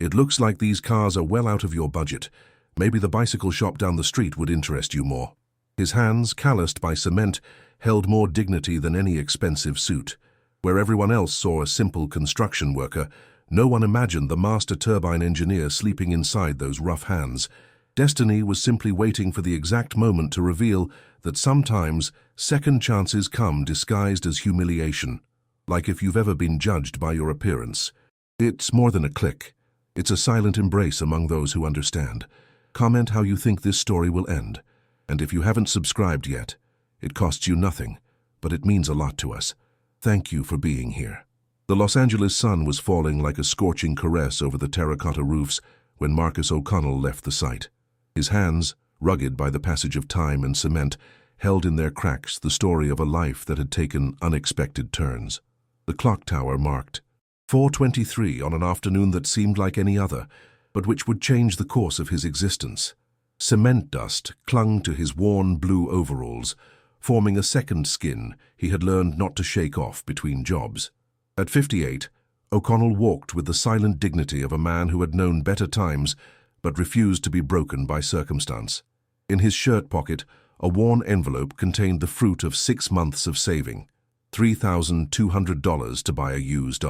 It looks like these cars are well out of your budget. Maybe the bicycle shop down the street would interest you more." His hands, calloused by cement, held more dignity than any expensive suit. Where everyone else saw a simple construction worker, no one imagined the master turbine engineer sleeping inside those rough hands. Destiny was simply waiting for the exact moment to reveal that sometimes second chances come disguised as humiliation, like if you've ever been judged by your appearance. It's more than a click. It's a silent embrace among those who understand. Comment how you think this story will end. And if you haven't subscribed yet, it costs you nothing, but it means a lot to us. Thank you for being here. The Los Angeles sun was falling like a scorching caress over the terracotta roofs when Marcus O'Connell left the site. His hands, rugged by the passage of time and cement, held in their cracks the story of a life that had taken unexpected turns. The clock tower marked 4:23 on an afternoon that seemed like any other, but which would change the course of his existence. Cement dust clung to his worn blue overalls, forming a second skin he had learned not to shake off between jobs. At 58, O'Connell walked with the silent dignity of a man who had known better times but refused to be broken by circumstance. In his shirt pocket, a worn envelope contained the fruit of 6 months of saving, $3,200 to buy a used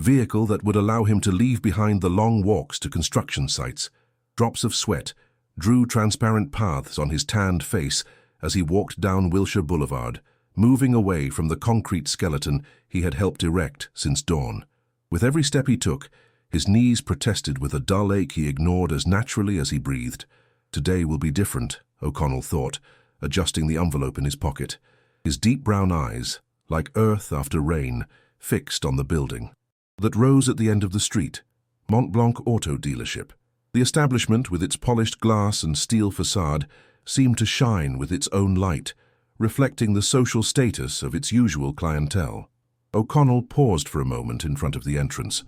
vehicle that would allow him to leave behind the long walks to construction sites. Drops of sweat drew transparent paths on his tanned face as he walked down Wilshire Boulevard, moving away from the concrete skeleton he had helped erect since dawn. With every step he took, his knees protested with a dull ache he ignored as naturally as he breathed. Today will be different, O'Connell thought, adjusting the envelope in his pocket. His deep brown eyes, like earth after rain, fixed on the building that rose at the end of the street, Mont Blanc Auto Dealership. The establishment, with its polished glass and steel facade, seemed to shine with its own light, reflecting the social status of its usual clientele. O'Connell paused for a moment in front of the entrance.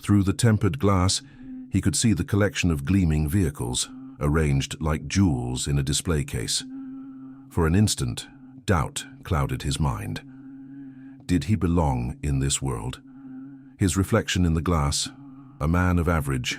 Through the tempered glass, he could see the collection of gleaming vehicles, arranged like jewels in a display case. For an instant, doubt clouded his mind. Did he belong in this world? His reflection in the glass, a man of average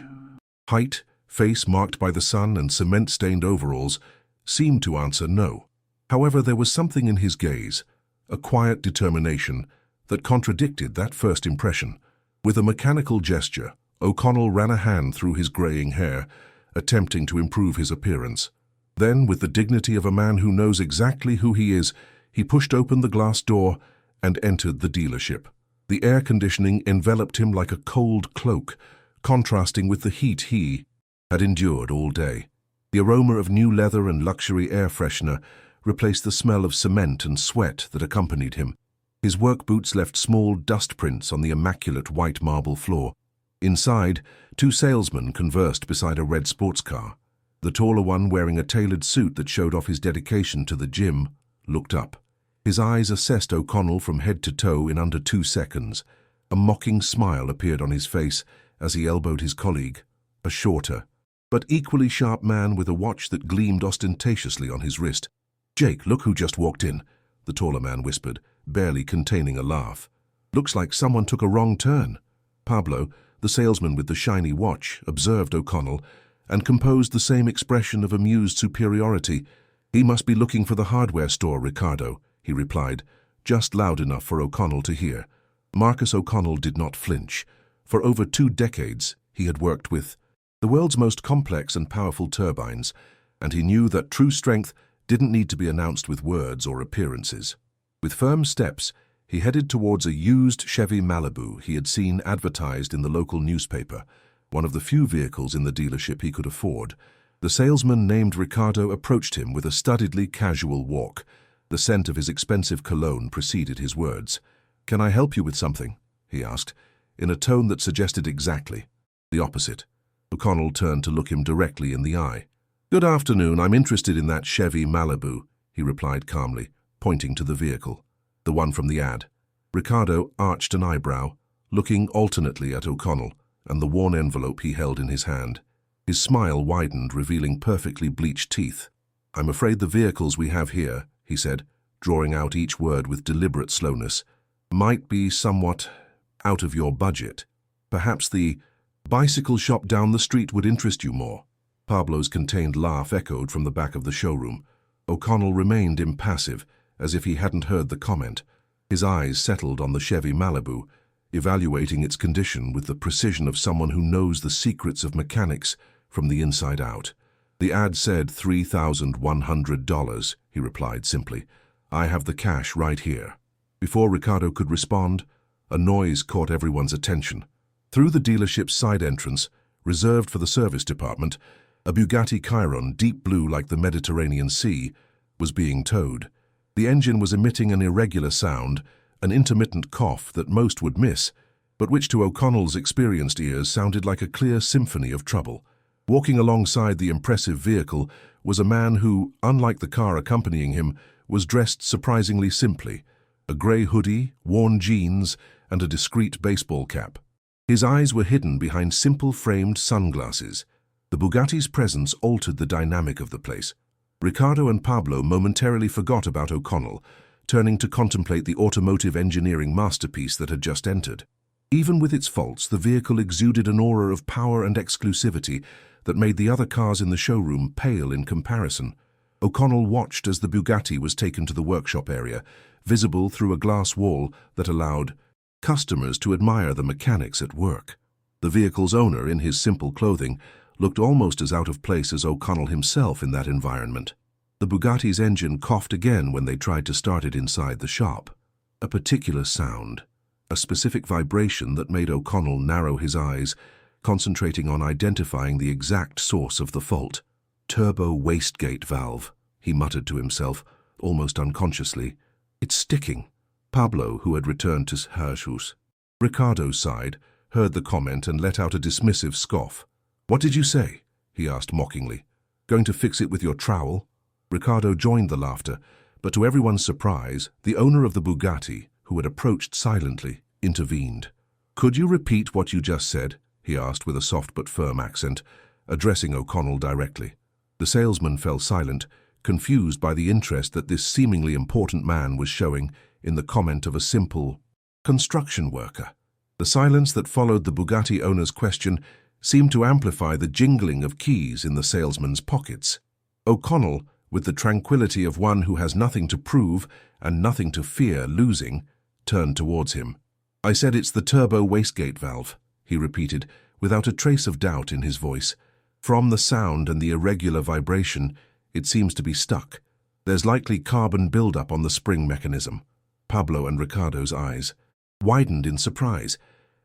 height, face marked by the sun and cement-stained overalls, seemed to answer no. However, there was something in his gaze, a quiet determination, that contradicted that first impression. With a mechanical gesture, O'Connell ran a hand through his graying hair, attempting to improve his appearance. Then, with the dignity of a man who knows exactly who he is, he pushed open the glass door and entered the dealership. The air conditioning enveloped him like a cold cloak, contrasting with the heat he had endured all day. The aroma of new leather and luxury air freshener replaced the smell of cement and sweat that accompanied him. His work boots left small dust prints on the immaculate white marble floor. Inside, 2 salesmen conversed beside a red sports car. The taller one, wearing a tailored suit that showed off his dedication to the gym, looked up. His eyes assessed O'Connell from head to toe in under 2 seconds. A mocking smile appeared on his face as he elbowed his colleague, a shorter, but equally sharp man with a watch that gleamed ostentatiously on his wrist. "Jake, look who just walked in," the taller man whispered, barely containing a laugh. "Looks like someone took a wrong turn." Pablo, the salesman with the shiny watch, observed O'Connell and composed the same expression of amused superiority. "He must be looking for the hardware store, Ricardo," he replied, just loud enough for O'Connell to hear. Marcus O'Connell did not flinch. For over 2 decades, he had worked with the world's most complex and powerful turbines, and he knew that true strength didn't need to be announced with words or appearances. With firm steps, he headed towards a used Chevy Malibu he had seen advertised in the local newspaper, one of the few vehicles in the dealership he could afford. The salesman named Ricardo approached him with a studiedly casual walk. The scent of his expensive cologne preceded his words. "Can I help you with something?" he asked, in a tone that suggested exactly the opposite. O'Connell turned to look him directly in the eye. "Good afternoon, I'm interested in that Chevy Malibu," he replied calmly, pointing to the vehicle, the one from the ad. Ricardo arched an eyebrow, looking alternately at O'Connell and the worn envelope he held in his hand. His smile widened, revealing perfectly bleached teeth. "I'm afraid the vehicles we have here," he said, drawing out each word with deliberate slowness, "might be somewhat out of your budget. Perhaps the Bicycle shop down the street would interest you more. Pablo's contained laugh echoed from the back of the showroom. O'Connell remained impassive, as if he hadn't heard the comment. His eyes settled on the Chevy Malibu, evaluating its condition with the precision of someone who knows the secrets of mechanics from the inside out. The ad said $3,100, he replied simply. I have the cash right here. Before Ricardo could respond, a noise caught everyone's attention. Through the dealership's side entrance, reserved for the service department, a Bugatti Chiron, deep blue like the Mediterranean Sea, was being towed. The engine was emitting an irregular sound, an intermittent cough that most would miss, but which to O'Connell's experienced ears sounded like a clear symphony of trouble. Walking alongside the impressive vehicle was a man who, unlike the car accompanying him, was dressed surprisingly simply: a grey hoodie, worn jeans, and a discreet baseball cap. His eyes were hidden behind simple framed sunglasses. The Bugatti's presence altered the dynamic of the place. Ricardo and Pablo momentarily forgot about O'Connell, turning to contemplate the automotive engineering masterpiece that had just entered. Even with its faults, the vehicle exuded an aura of power and exclusivity that made the other cars in the showroom pale in comparison. O'Connell watched as the Bugatti was taken to the workshop area, visible through a glass wall that allowed customers to admire the mechanics at work. The vehicle's owner, in his simple clothing, looked almost as out of place as O'Connell himself in that environment. The Bugatti's engine coughed again when they tried to start it inside the shop. A particular sound, a specific vibration that made O'Connell narrow his eyes, concentrating on identifying the exact source of the fault. Turbo wastegate valve, he muttered to himself, almost unconsciously. It's sticking. Pablo, who had returned to Hirschhus, Ricardo's side, heard the comment and let out a dismissive scoff. What did you say? He asked mockingly. Going to fix it with your trowel? Ricardo joined the laughter, but to everyone's surprise, the owner of the Bugatti, who had approached silently, intervened. Could you repeat what you just said? He asked with a soft but firm accent, addressing O'Connell directly. The salesman fell silent, confused by the interest that this seemingly important man was showing in the comment of a simple construction worker. The silence that followed the Bugatti owner's question seemed to amplify the jingling of keys in the salesman's pockets. O'Connell, with the tranquility of one who has nothing to prove and nothing to fear losing, turned towards him. I said it's the turbo wastegate valve, he repeated, without a trace of doubt in his voice. From the sound and the irregular vibration, it seems to be stuck. There's likely carbon buildup on the spring mechanism. Pablo and Ricardo's eyes widened in surprise.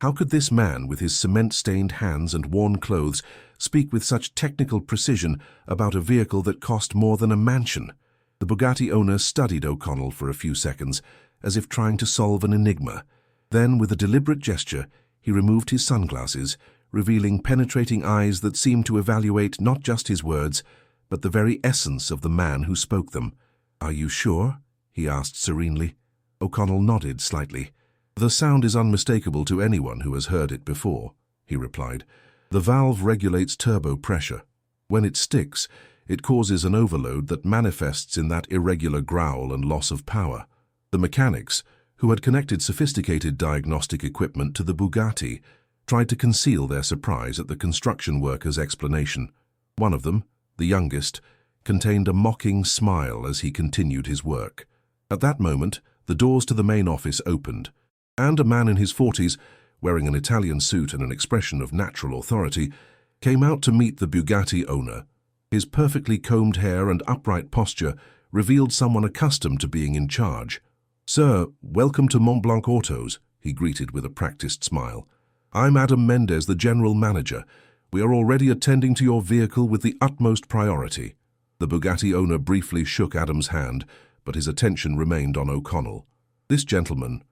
How could this man, with his cement-stained hands and worn clothes, speak with such technical precision about a vehicle that cost more than a mansion? The Bugatti owner studied O'Connell for a few seconds, as if trying to solve an enigma. Then, with a deliberate gesture, he removed his sunglasses, revealing penetrating eyes that seemed to evaluate not just his words, but the very essence of the man who spoke them. Are you sure? He asked serenely. O'Connell nodded slightly. The sound is unmistakable to anyone who has heard it before, he replied. The valve regulates turbo pressure. When it sticks, it causes an overload that manifests in that irregular growl and loss of power. The mechanics, who had connected sophisticated diagnostic equipment to the Bugatti, tried to conceal their surprise at the construction worker's explanation. One of them, the youngest, contained a mocking smile as he continued his work. At that moment, the doors to the main office opened, and a man in his 40s, wearing an Italian suit and an expression of natural authority, came out to meet the Bugatti owner. His perfectly combed hair and upright posture revealed someone accustomed to being in charge. Sir, welcome to Montblanc Autos, he greeted with a practiced smile. I'm Adam Mendez, the general manager. We are already attending to your vehicle with the utmost priority. The Bugatti owner briefly shook Adam's hand, but his attention remained on O'Connell. This gentleman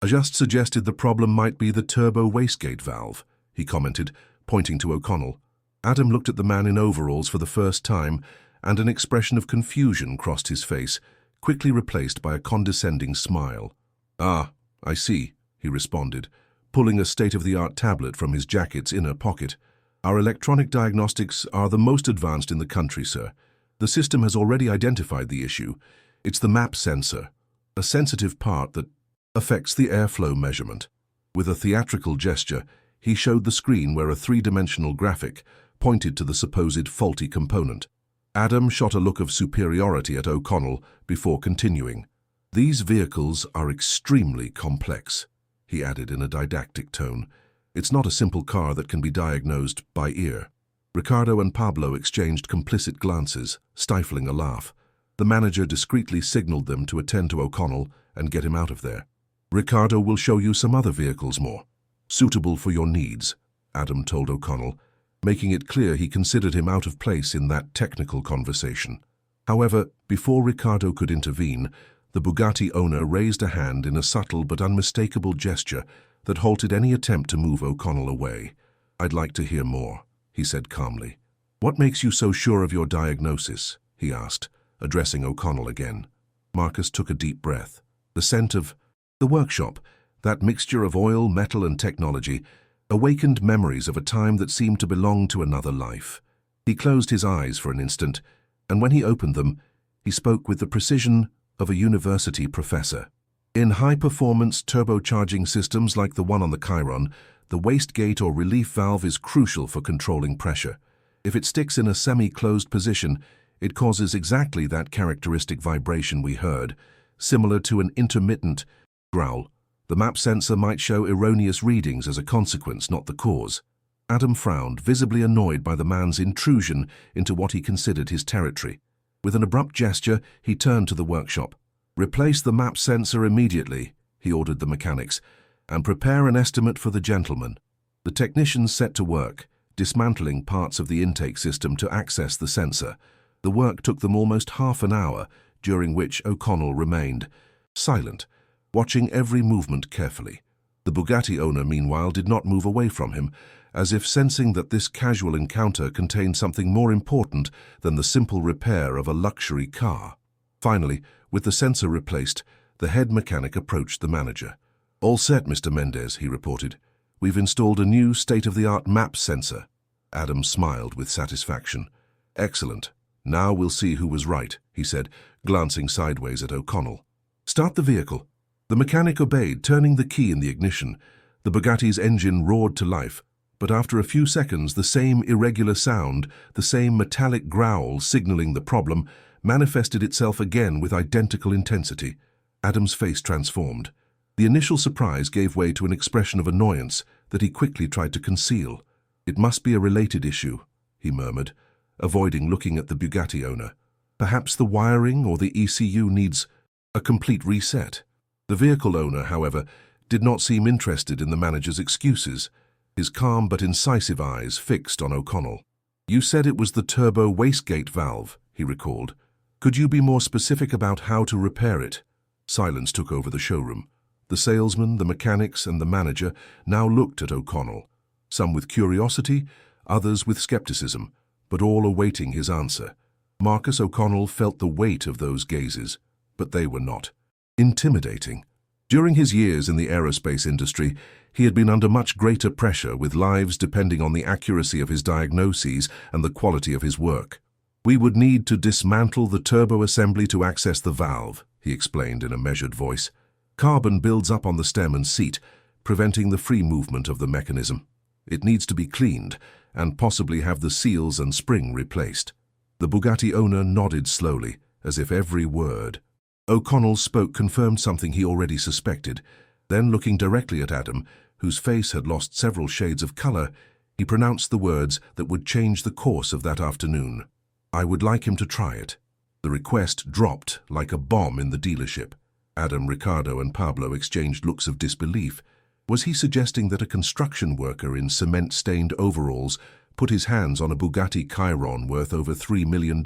just suggested the problem might be the turbo wastegate valve, he commented, pointing to O'Connell. Adam looked at the man in overalls for the first time, and an expression of confusion crossed his face, quickly replaced by a condescending smile. Ah, I see, he responded, pulling a state-of-the-art tablet from his jacket's inner pocket. Our electronic diagnostics are the most advanced in the country, sir. The system has already identified the issue. It's the map sensor, a sensitive part that affects the airflow measurement. With a theatrical gesture, He showed the screen where a three-dimensional graphic pointed to the supposed faulty component. Adam shot a look of superiority at O'Connell before continuing. "These vehicles are extremely complex," he added in a didactic tone. "It's not a simple car that can be diagnosed by ear." Ricardo and Pablo exchanged complicit glances, stifling a laugh. The manager discreetly signaled them to attend to O'Connell and get him out of there. "Ricardo will show you some other vehicles more suitable for your needs," Adam told O'Connell, making it clear he considered him out of place in that technical conversation. However, before Ricardo could intervene, the Bugatti owner raised a hand in a subtle but unmistakable gesture that halted any attempt to move O'Connell away. "I'd like to hear more," he said calmly. "What makes you so sure of your diagnosis?" he asked, addressing O'Connell again. Marcus took a deep breath. The scent of the workshop, that mixture of oil, metal, and technology, awakened memories of a time that seemed to belong to another life. He closed his eyes for an instant, and when he opened them, he spoke with the precision of a university professor. "In high-performance turbocharging systems like the one on the Chiron, the wastegate or relief valve is crucial for controlling pressure. If it sticks in a semi-closed position, it causes exactly that characteristic vibration we heard, similar to an intermittent growl. The map sensor might show erroneous readings as a consequence, not the cause." Adam frowned, visibly annoyed by the man's intrusion into what he considered his territory. With an abrupt gesture, he turned to the workshop. "Replace the map sensor immediately," he ordered the mechanics, "and prepare an estimate for the gentleman." The technicians set to work, dismantling parts of the intake system to access the sensor. The work took them almost half an hour, during which O'Connell remained silent, watching every movement carefully. The Bugatti owner, meanwhile, did not move away from him, as if sensing that this casual encounter contained something more important than the simple repair of a luxury car. Finally, with the sensor replaced, the head mechanic approached the manager. "All set, Mr. Mendez," he reported. "We've installed a new state-of-the-art map sensor." Adam smiled with satisfaction. "Excellent. Now we'll see who was right," he said, glancing sideways at O'Connell. "Start the vehicle." The mechanic obeyed, turning the key in the ignition. The Bugatti's engine roared to life, but after a few seconds the same irregular sound, the same metallic growl signaling the problem, manifested itself again with identical intensity. Adam's face transformed. The initial surprise gave way to an expression of annoyance that he quickly tried to conceal. "It must be a related issue," he murmured, avoiding looking at the Bugatti owner. "Perhaps the wiring or the ECU needs a complete reset." The vehicle owner, however, did not seem interested in the manager's excuses, his calm but incisive eyes fixed on O'Connell. "You said it was the turbo wastegate valve," he recalled. "Could you be more specific about how to repair it?" Silence took over the showroom. The salesman, the mechanics, and the manager now looked at O'Connell, some with curiosity, others with skepticism, but all awaiting his answer. Marcus O'Connell felt the weight of those gazes, but they were not intimidating. During his years in the aerospace industry, he had been under much greater pressure, with lives depending on the accuracy of his diagnoses and the quality of his work. "We would need to dismantle the turbo assembly to access the valve," he explained in a measured voice. "Carbon builds up on the stem and seat, preventing the free movement of the mechanism. It needs to be cleaned and possibly have the seals and spring replaced." The Bugatti owner nodded slowly, as if every word O'Connell's spoke confirmed something he already suspected. Then, looking directly at Adam, whose face had lost several shades of color, he pronounced the words that would change the course of that afternoon. "I would like him to try it." The request dropped like a bomb in the dealership. Adam, Ricardo, and Pablo exchanged looks of disbelief. Was he suggesting that a construction worker in cement-stained overalls put his hands on a Bugatti Chiron worth over $3 million?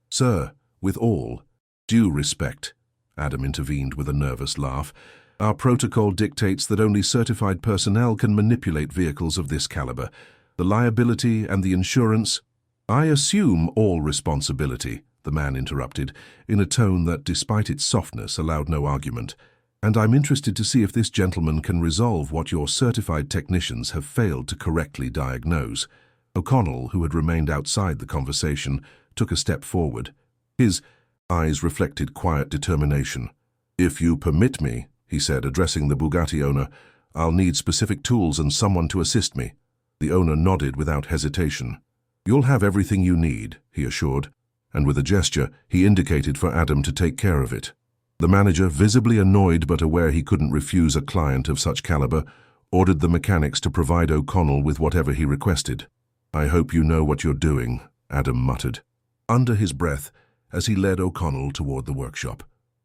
"Sir, with all due respect," Adam intervened with a nervous laugh, "our protocol dictates that only certified personnel can manipulate vehicles of this caliber. The liability and the insurance—" "I assume all responsibility," the man interrupted, in a tone that, despite its softness, allowed no argument. "And I'm interested to see if this gentleman can resolve what your certified technicians have failed to correctly diagnose." O'Connell, who had remained outside the conversation, took a step forward. His eyes reflected quiet determination. "If you permit me," he said, addressing the Bugatti owner, I'll need specific tools and someone to assist me. The owner nodded without hesitation. You'll have everything you need, he assured, and with a gesture, he indicated for Adam to take care of it. The manager, visibly annoyed but aware he couldn't refuse a client of such caliber, ordered the mechanics to provide O'Connell with whatever he requested. I hope you know what you're doing, Adam muttered, under his breath as he led O'Connell toward the workshop.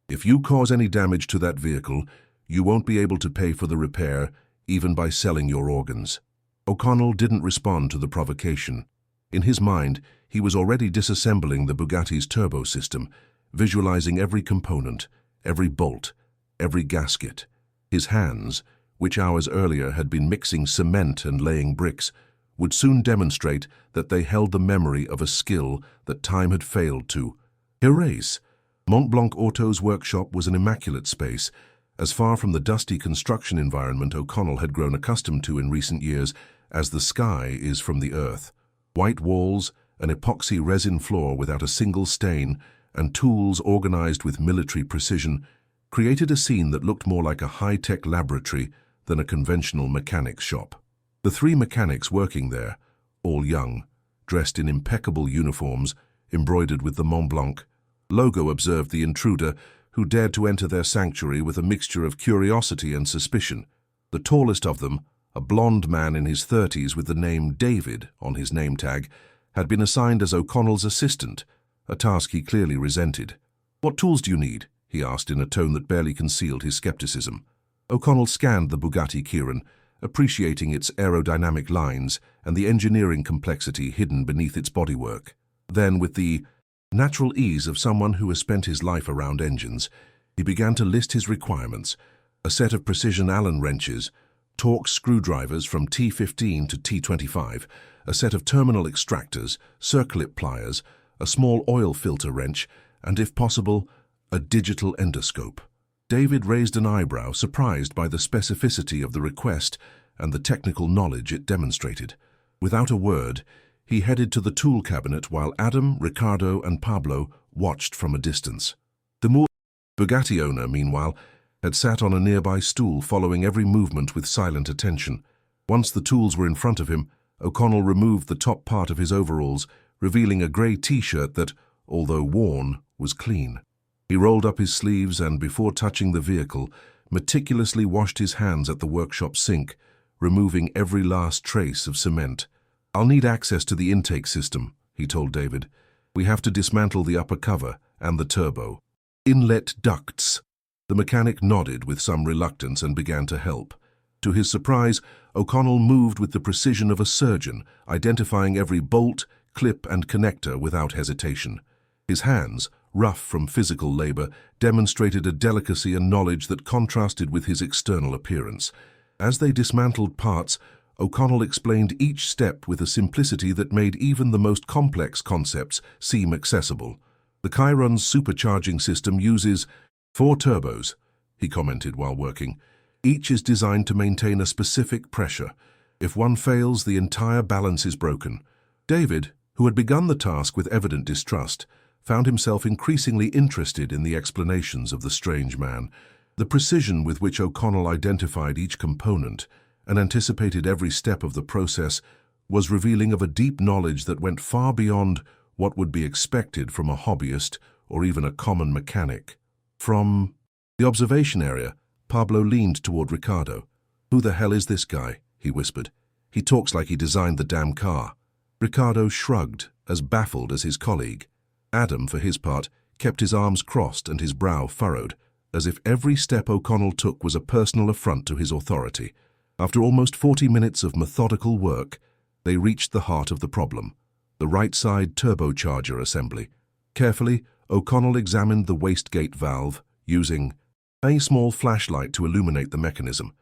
If you cause any damage to that vehicle, you won't be able to pay for the repair, even by selling your organs. O'Connell didn't respond to the provocation. In his mind, he was already disassembling the Bugatti's turbo system, visualizing every component, every bolt, every gasket. His hands, which hours earlier had been mixing cement and laying bricks, would soon demonstrate that they held the memory of a skill that time had failed to erase. Montblanc Auto's workshop was an immaculate space, as far from the dusty construction environment O'Connell had grown accustomed to in recent years as the sky is from the earth. White walls, an epoxy resin floor without a single stain, and tools organized with military precision created a scene that looked more like a high-tech laboratory than a conventional mechanics shop. The three mechanics working there, all young, dressed in impeccable uniforms, embroidered with the Montblanc logo, observed the intruder, who dared to enter their sanctuary with a mixture of curiosity and suspicion. The tallest of them, a blond man in his 30s with the name David on his name tag, had been assigned as O'Connell's assistant, a task he clearly resented. "What tools do you need?" he asked in a tone that barely concealed his skepticism. O'Connell scanned the Bugatti Chiron, appreciating its aerodynamic lines and the engineering complexity hidden beneath its bodywork. Then, with the natural ease of someone who has spent his life around engines, he began to list his requirements: a set of precision Allen wrenches, Torx screwdrivers from T15 to T25, a set of terminal extractors, circlip pliers, a small oil filter wrench, and, if possible, a digital endoscope. David raised an eyebrow, surprised by the specificity of the request and the technical knowledge it demonstrated. Without a word, he headed to the tool cabinet while Adam, Ricardo, and Pablo watched from a distance. The Bugatti owner, meanwhile, had sat on a nearby stool, following every movement with silent attention. Once the tools were in front of him, O'Connell removed the top part of his overalls, revealing a grey t-shirt that, although worn, was clean. He rolled up his sleeves and, before touching the vehicle, meticulously washed his hands at the workshop sink, removing every last trace of cement. "I'll need access to the intake system," he told David. "We have to dismantle the upper cover and the turbo." "Inlet ducts." The mechanic nodded with some reluctance and began to help. To his surprise, O'Connell moved with the precision of a surgeon, identifying every bolt, clip, and connector without hesitation. His hands, rough from physical labor, demonstrated a delicacy and knowledge that contrasted with his external appearance. As they dismantled parts, O'Connell explained each step with a simplicity that made even the most complex concepts seem accessible. "The Chiron's supercharging system uses 4 turbos," he commented while working. "Each is designed to maintain a specific pressure. If one fails, the entire balance is broken." David, who had begun the task with evident distrust, found himself increasingly interested in the explanations of the strange man. The precision with which O'Connell identified each component and anticipated every step of the process was revealing of a deep knowledge that went far beyond what would be expected from a hobbyist or even a common mechanic. From the observation area, Pablo leaned toward Ricardo. "Who the hell is this guy?" he whispered. "He talks like he designed the damn car." Ricardo shrugged, as baffled as his colleague. Adam, for his part, kept his arms crossed and his brow furrowed, as if every step O'Connell took was a personal affront to his authority. After almost 40 minutes of methodical work, they reached the heart of the problem: the right-side turbocharger assembly. Carefully, O'Connell examined the wastegate valve, using a small flashlight to illuminate the mechanism.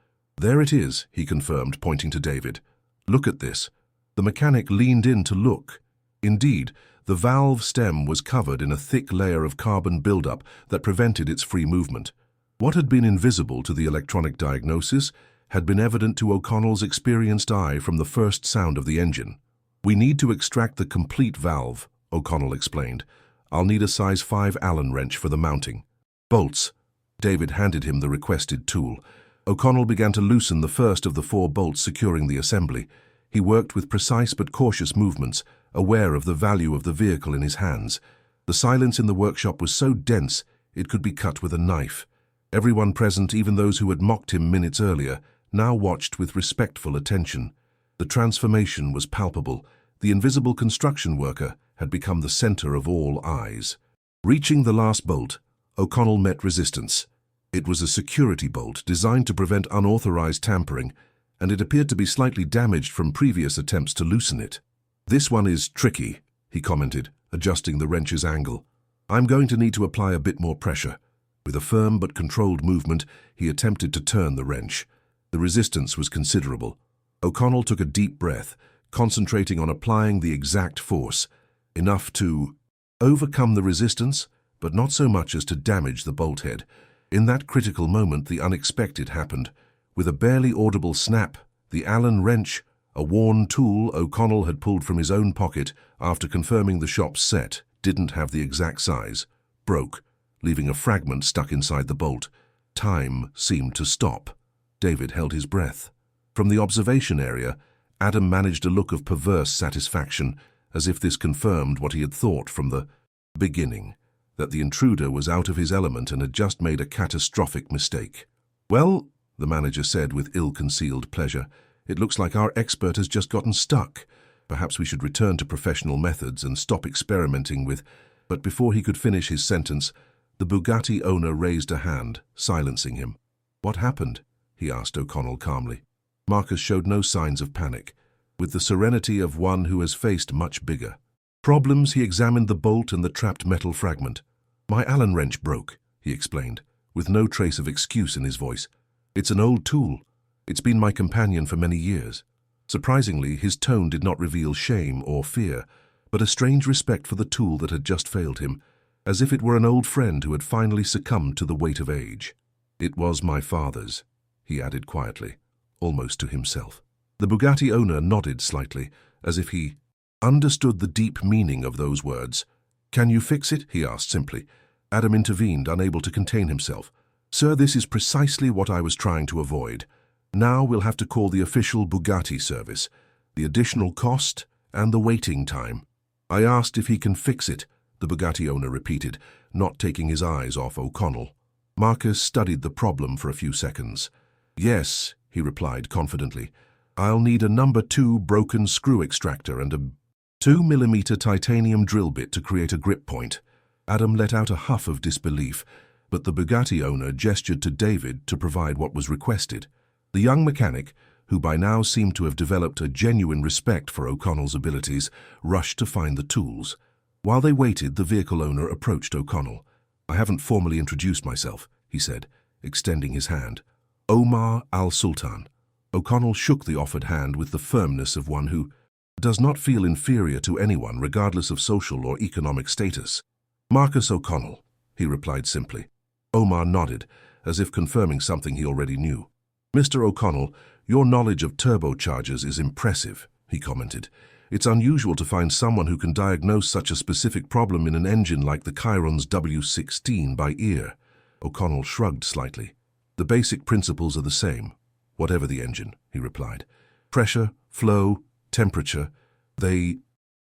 "There it is," he confirmed, pointing to David. "Look at this." The mechanic leaned in to look. Indeed, the valve stem was covered in a thick layer of carbon buildup that prevented its free movement. What had been invisible to the electronic diagnosis had been evident to O'Connell's experienced eye from the first sound of the engine. "We need to extract the complete valve," O'Connell explained. "I'll need a size 5 Allen wrench for the mounting." "Bolts." David handed him the requested tool. O'Connell began to loosen the first of the 4 bolts securing the assembly. He worked with precise but cautious movements, aware of the value of the vehicle in his hands. The silence in the workshop was so dense it could be cut with a knife. Everyone present, even those who had mocked him minutes earlier, now watched with respectful attention. The transformation was palpable. The invisible construction worker had become the center of all eyes. Reaching the last bolt, O'Connell met resistance. It was a security bolt designed to prevent unauthorized tampering, and it appeared to be slightly damaged from previous attempts to loosen it. "This one is tricky," he commented, adjusting the wrench's angle. "I'm going to need to apply a bit more pressure." With a firm but controlled movement, he attempted to turn the wrench. The resistance was considerable. O'Connell took a deep breath, concentrating on applying the exact force, enough to overcome the resistance, but not so much as to damage the bolt head. In that critical moment, the unexpected happened. With a barely audible snap, the Allen wrench, a worn tool O'Connell had pulled from his own pocket after confirming the shop's set didn't have the exact size, broke, leaving a fragment stuck inside the bolt. Time seemed to stop. David held his breath. From the observation area, Adam managed a look of perverse satisfaction, as if this confirmed what he had thought from the beginning, that the intruder was out of his element and had just made a catastrophic mistake. "Well," the manager said with ill-concealed pleasure, "it looks like our expert has just gotten stuck. Perhaps we should return to professional methods and stop experimenting with—" But before he could finish his sentence, the Bugatti owner raised a hand, silencing him. "What happened?" he asked O'Connell calmly. Marcus showed no signs of panic, with the serenity of one who has faced much bigger problems. He examined the bolt and the trapped metal fragment. "My Allen wrench broke," he explained, with no trace of excuse in his voice. "It's an old tool. It's been my companion for many years." Surprisingly, his tone did not reveal shame or fear, but a strange respect for the tool that had just failed him, as if it were an old friend who had finally succumbed to the weight of age. "It was my father's," he added quietly, almost to himself. The Bugatti owner nodded slightly, as if he understood the deep meaning of those words. "Can you fix it?" he asked simply. Adam intervened, unable to contain himself. "Sir, this is precisely what I was trying to avoid. Now we'll have to call the official Bugatti service, the additional cost and the waiting time." "I asked if he can fix it," the Bugatti owner repeated, not taking his eyes off O'Connell. Marcus studied the problem for a few seconds. "Yes," he replied confidently. "I'll need a number 2 broken screw extractor and a 2mm titanium drill bit to create a grip point." Adam let out a huff of disbelief, but the Bugatti owner gestured to David to provide what was requested. The young mechanic, who by now seemed to have developed a genuine respect for O'Connell's abilities, rushed to find the tools. While they waited, the vehicle owner approached O'Connell. "I haven't formally introduced myself," he said, extending his hand. "Omar al-Sultan." O'Connell shook the offered hand with the firmness of one who does not feel inferior to anyone regardless of social or economic status. "Marcus O'Connell," he replied simply. Omar nodded, as if confirming something he already knew. "Mr. O'Connell, your knowledge of turbochargers is impressive," he commented. "It's unusual to find someone who can diagnose such a specific problem in an engine like the Chiron's W16 by ear." O'Connell shrugged slightly. "The basic principles are the same, whatever the engine," he replied. "Pressure, flow, temperature, they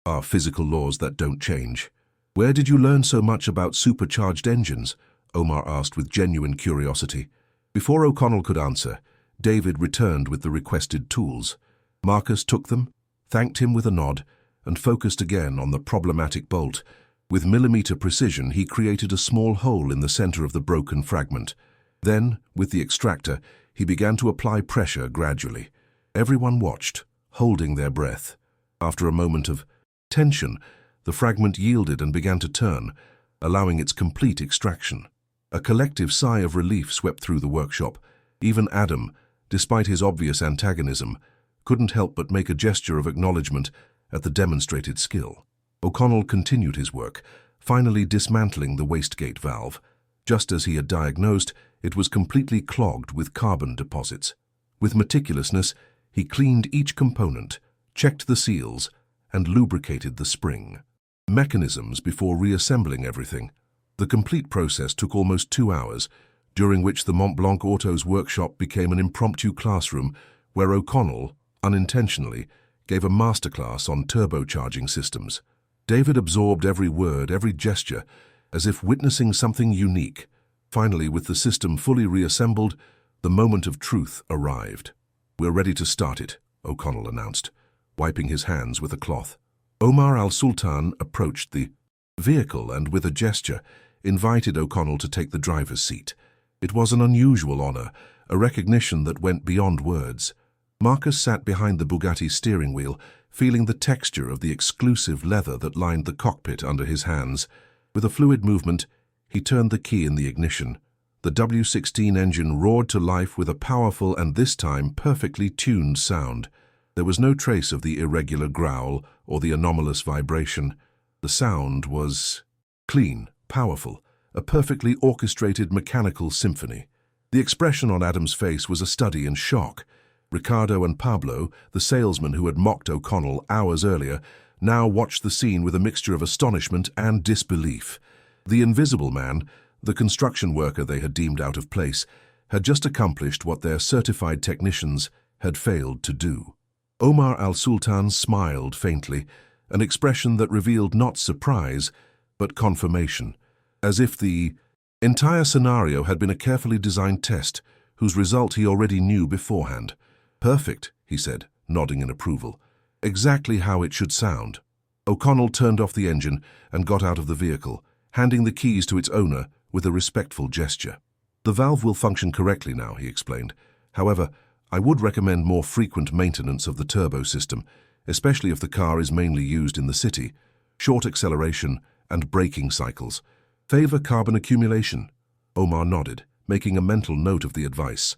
are physical laws that don't change." "Where did you learn so much about supercharged engines?" Omar asked with genuine curiosity. Before O'Connell could answer, David returned with the requested tools. Marcus took them, thanked him with a nod, and focused again on the problematic bolt. With millimeter precision, he created a small hole in the center of the broken fragment. Then, with the extractor, he began to apply pressure gradually. Everyone watched, holding their breath. After a moment of tension, the fragment yielded and began to turn, allowing its complete extraction. A collective sigh of relief swept through the workshop. Even Adam, despite his obvious antagonism, couldn't help but make a gesture of acknowledgement at the demonstrated skill. O'Connell continued his work, finally dismantling the wastegate valve. Just as he had diagnosed, it was completely clogged with carbon deposits. With meticulousness, he cleaned each component, checked the seals, and lubricated the spring mechanisms before reassembling everything. The complete process took almost 2 hours, during which the Mont Blanc Auto's workshop became an impromptu classroom where O'Connell, unintentionally, gave a masterclass on turbocharging systems. David absorbed every word, every gesture, as if witnessing something unique. Finally, with the system fully reassembled, the moment of truth arrived. "We're ready to start it," O'Connell announced, wiping his hands with a cloth. Omar al-Sultan approached the vehicle and, with a gesture, invited O'Connell to take the driver's seat. It was an unusual honor, a recognition that went beyond words. Marcus sat behind the Bugatti steering wheel, feeling the texture of the exclusive leather that lined the cockpit under his hands. With a fluid movement, he turned the key in the ignition. The W16 engine roared to life with a powerful and this time perfectly tuned sound. There was no trace of the irregular growl or the anomalous vibration. The sound was clean, powerful, a perfectly orchestrated mechanical symphony. The expression on Adam's face was a study in shock. Ricardo and Pablo, the salesman who had mocked O'Connell hours earlier, now watched the scene with a mixture of astonishment and disbelief. The invisible man, the construction worker they had deemed out of place, had just accomplished what their certified technicians had failed to do. Omar al-Sultan smiled faintly, an expression that revealed not surprise, but confirmation, as if the entire scenario had been a carefully designed test, whose result he already knew beforehand. "Perfect," he said, nodding in approval. "Exactly how it should sound." O'Connell turned off the engine and got out of the vehicle, handing the keys to its owner with a respectful gesture. "The valve will function correctly now," he explained. "However, I would recommend more frequent maintenance of the turbo system, especially if the car is mainly used in the city. Short acceleration and braking cycles favor carbon accumulation." Omar nodded, making a mental note of the advice.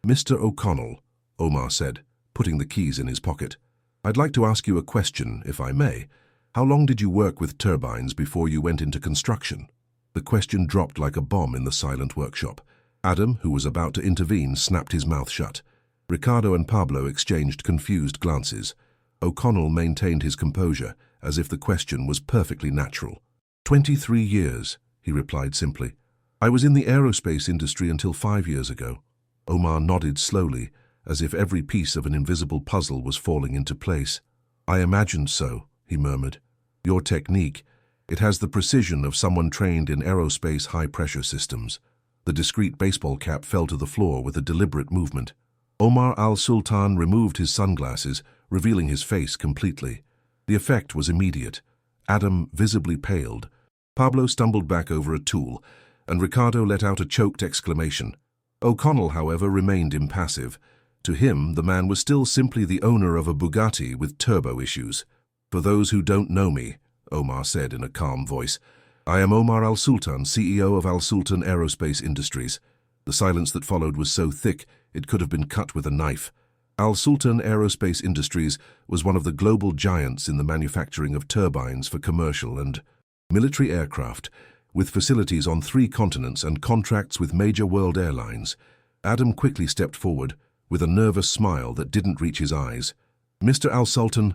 "Mr. O'Connell," Omar said, putting the keys in his pocket, "I'd like to ask you a question, if I may. How long did you work with turbines before you went into construction?" The question dropped like a bomb in the silent workshop. Adam, who was about to intervene, snapped his mouth shut. Ricardo and Pablo exchanged confused glances. O'Connell maintained his composure, as if the question was perfectly natural. 23 years, he replied simply. "I was in the aerospace industry until 5 years ago." Omar nodded slowly, as if every piece of an invisible puzzle was falling into place. "I imagined so," he murmured. "Your technique, it has the precision of someone trained in aerospace high-pressure systems." The discreet baseball cap fell to the floor with a deliberate movement. Omar al-Sultan removed his sunglasses, revealing his face completely. The effect was immediate. Adam visibly paled. Pablo stumbled back over a tool, and Ricardo let out a choked exclamation. O'Connell, however, remained impassive. To him, the man was still simply the owner of a Bugatti with turbo issues. "For those who don't know me," Omar said in a calm voice, "I am Omar al-Sultan, CEO of Al-Sultan Aerospace Industries." The silence that followed was so thick it could have been cut with a knife. Al-Sultan Aerospace Industries was one of the global giants in the manufacturing of turbines for commercial and military aircraft, with facilities on 3 continents and contracts with major world airlines. Adam quickly stepped forward, with a nervous smile that didn't reach his eyes. "Mr. Al-Sultan,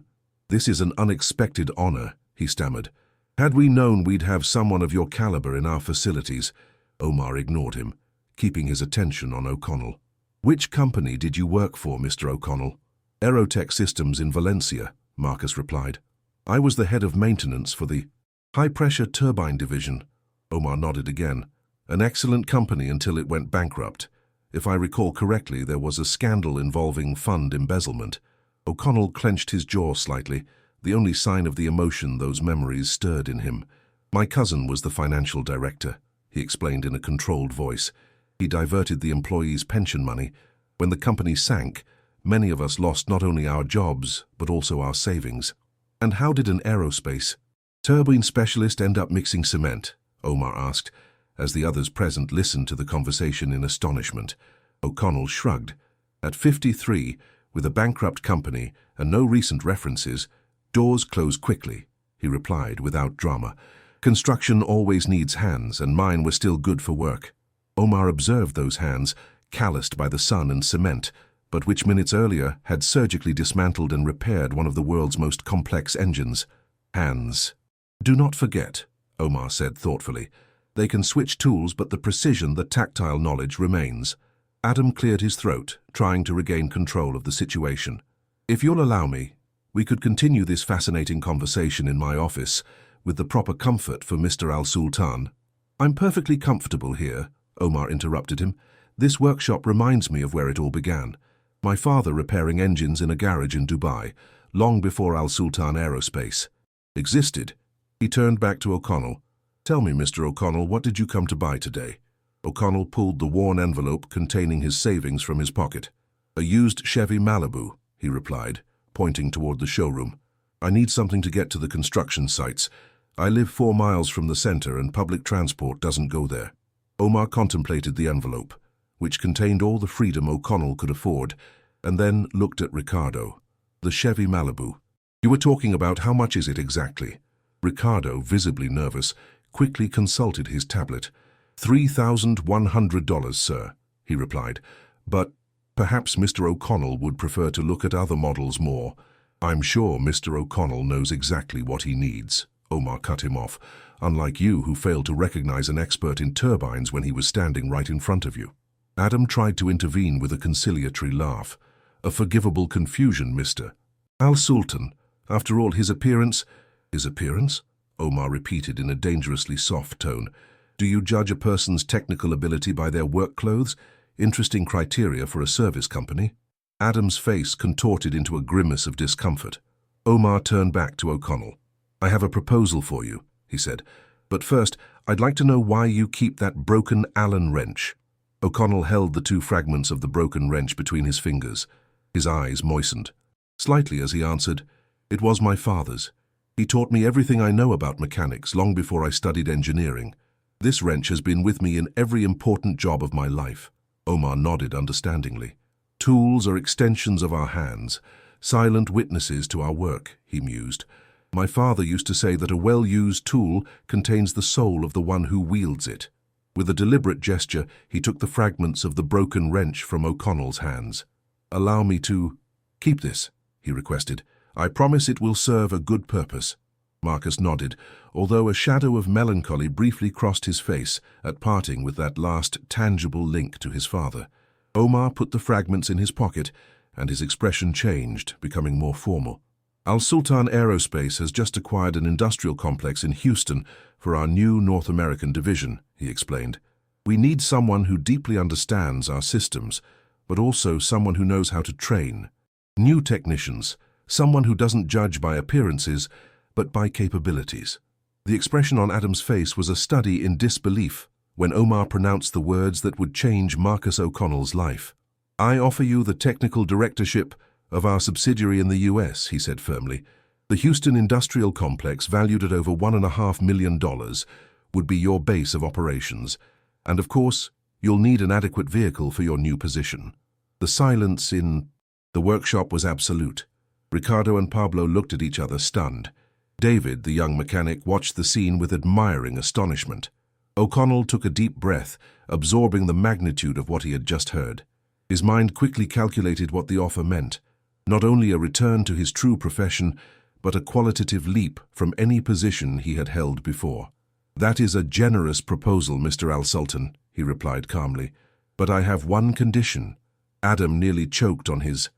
this is an unexpected honor," he stammered. "Had we known we'd have someone of your caliber in our facilities." Omar ignored him, keeping his attention on O'Connell. "Which company did you work for, Mr. O'Connell?" "Aerotech Systems in Valencia," Marcus replied. "I was the head of maintenance for the high-pressure turbine division." Omar nodded again. "An excellent company until it went bankrupt. If I recall correctly, there was a scandal involving fund embezzlement." O'Connell clenched his jaw slightly, the only sign of the emotion those memories stirred in him. "My cousin was the financial director," he explained in a controlled voice. "He diverted the employees' pension money. When the company sank, many of us lost not only our jobs, but also our savings." "And how did an aerospace turbine specialist end up mixing cement?" Omar asked, as the others present listened to the conversation in astonishment. O'Connell shrugged. "At 53, with a bankrupt company and no recent references, doors close quickly," he replied without drama. "Construction always needs hands, and mine were still good for work." Omar observed those hands, calloused by the sun and cement, but which minutes earlier had surgically dismantled and repaired one of the world's most complex engines. "Hands. Do not forget," Omar said thoughtfully, They can switch tools, but the precision, the tactile knowledge remains. Adam cleared his throat, trying to regain control of the situation. If you'll allow me, we could continue this fascinating conversation in my office, with the proper comfort for Mr. Al-Sultan. I'm perfectly comfortable here, Omar interrupted him. This workshop reminds me of where it all began. My father repairing engines in a garage in Dubai, long before Al-Sultan Aerospace existed. He turned back to O'Connell. Tell me, Mr. O'Connell, what did you come to buy today? O'Connell pulled the worn envelope containing his savings from his pocket. A used Chevy Malibu, he replied, pointing toward the showroom. I need something to get to the construction sites. I live 4 miles from the center and public transport doesn't go there. Omar contemplated the envelope, which contained all the freedom O'Connell could afford, and then looked at Ricardo. The Chevy Malibu. You were talking about how much is it exactly? Ricardo, visibly nervous, quickly consulted his tablet. $3,100, sir, he replied. But perhaps Mr. O'Connell would prefer to look at other models more. I'm sure Mr. O'Connell knows exactly what he needs. Omar cut him off, unlike you who failed to recognize an expert in turbines when he was standing right in front of you. Adam tried to intervene with a conciliatory laugh. A forgivable confusion, Mr. Al-Sultan. After all, his appearance... His appearance? Omar repeated in a dangerously soft tone. Do you judge a person's technical ability by their work clothes? Interesting criteria for a service company. Adam's face contorted into a grimace of discomfort. Omar turned back to O'Connell. I have a proposal for you, he said. But first, I'd like to know why you keep that broken Allen wrench. O'Connell held the 2 fragments of the broken wrench between his fingers. His eyes moistened. Slightly as he answered, It was my father's. He taught me everything I know about mechanics long before I studied engineering. This wrench has been with me in every important job of my life. Omar nodded understandingly. Tools are extensions of our hands, silent witnesses to our work, he mused. My father used to say that a well-used tool contains the soul of the one who wields it. With a deliberate gesture, he took the fragments of the broken wrench from O'Connell's hands. Allow me to... Keep this, he requested. I promise it will serve a good purpose. Marcus nodded, although a shadow of melancholy briefly crossed his face at parting with that last tangible link to his father. Omar put the fragments in his pocket, and his expression changed, becoming more formal. Al-Sultan Aerospace has just acquired an industrial complex in Houston for our new North American division, he explained. We need someone who deeply understands our systems, but also someone who knows how to train. New technicians, someone who doesn't judge by appearances, but by capabilities. The expression on Adam's face was a study in disbelief when Omar pronounced the words that would change Marcus O'Connell's life. I offer you the technical directorship of our subsidiary in the US, he said firmly. The Houston Industrial Complex, valued at over $1.5 million, would be your base of operations. And of course, you'll need an adequate vehicle for your new position. The silence in the workshop was absolute. Ricardo and Pablo looked at each other, stunned. David, the young mechanic, watched the scene with admiring astonishment. O'Connell took a deep breath, absorbing the magnitude of what he had just heard. His mind quickly calculated what the offer meant. Not only a return to his true profession, but a qualitative leap from any position he had held before. That is a generous proposal, Mr. Al-Sultan, he replied calmly. But I have one condition. Adam nearly choked on his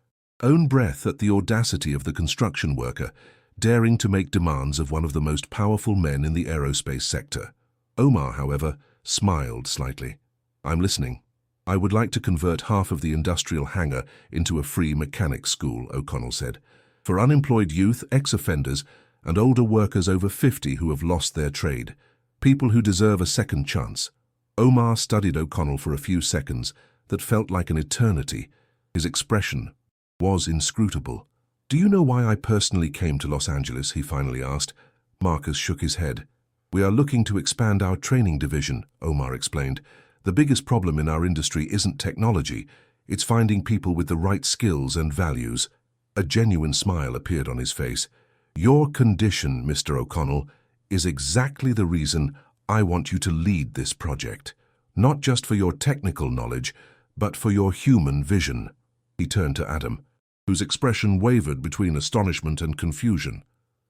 own breath at the audacity of the construction worker, daring to make demands of one of the most powerful men in the aerospace sector. Omar, however, smiled slightly. I'm listening. I would like to convert half of the industrial hangar into a free mechanics school, O'Connell said, for unemployed youth, ex-offenders, and older workers over 50 who have lost their trade, people who deserve a second chance. Omar studied O'Connell for a few seconds that felt like an eternity. His expression was inscrutable. Do you know why I personally came to Los Angeles, he finally asked. Marcus shook his head. We are looking to expand our training division, Omar explained. The biggest problem in our industry isn't technology, it's finding people with the right skills and values. A genuine smile appeared on his face. Your condition, Mr. O'Connell, is exactly the reason I want you to lead this project. Not just for your technical knowledge, but for your human vision. He turned to Adam, whose expression wavered between astonishment and confusion.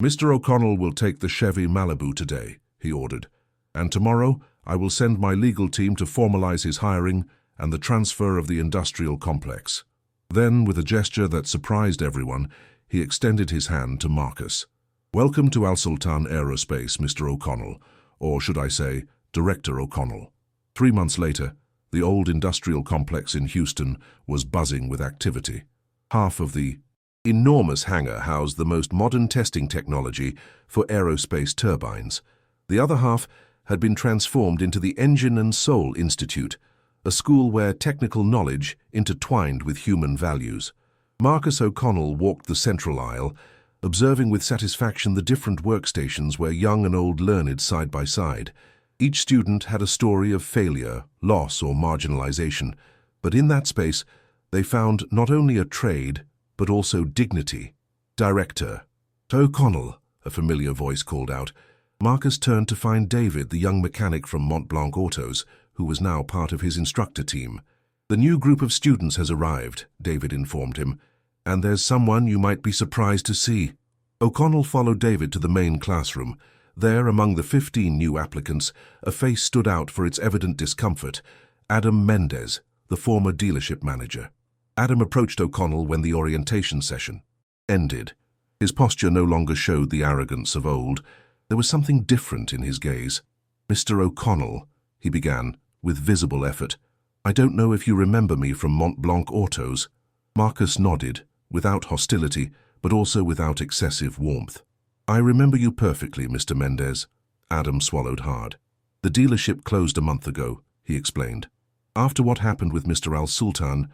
Mr. O'Connell will take the Chevy Malibu today, he ordered, and tomorrow I will send my legal team to formalize his hiring and the transfer of the industrial complex." Then, with a gesture that surprised everyone, he extended his hand to Marcus. "Welcome to Al Sultan Aerospace, Mr. O'Connell, or should I say, Director O'Connell." 3 months later, the old industrial complex in Houston was buzzing with activity. Half of the enormous hangar housed the most modern testing technology for aerospace turbines. The other half had been transformed into the Engine and Soul Institute, a school where technical knowledge intertwined with human values. Marcus O'Connell walked the central aisle, observing with satisfaction the different workstations where young and old learned side by side. Each student had a story of failure, loss, or marginalization, but in that space they found not only a trade, but also dignity. "Director O'Connell," a familiar voice called out. Marcus turned to find David, the young mechanic from Mont Blanc Autos, who was now part of his instructor team. "The new group of students has arrived," David informed him, "and there's someone you might be surprised to see." O'Connell followed David to the main classroom. There, among the 15 new applicants, a face stood out for its evident discomfort: Adam Mendez, the former dealership manager. Adam approached O'Connell when the orientation session ended. His posture no longer showed the arrogance of old. There was something different in his gaze. "Mr. O'Connell," he began, with visible effort, "I don't know if you remember me from Mont Blanc Autos." Marcus nodded, without hostility, but also without excessive warmth. "I remember you perfectly, Mr. Mendez." Adam swallowed hard. "The dealership closed a month ago," he explained. "After what happened with Mr. Al Sultan,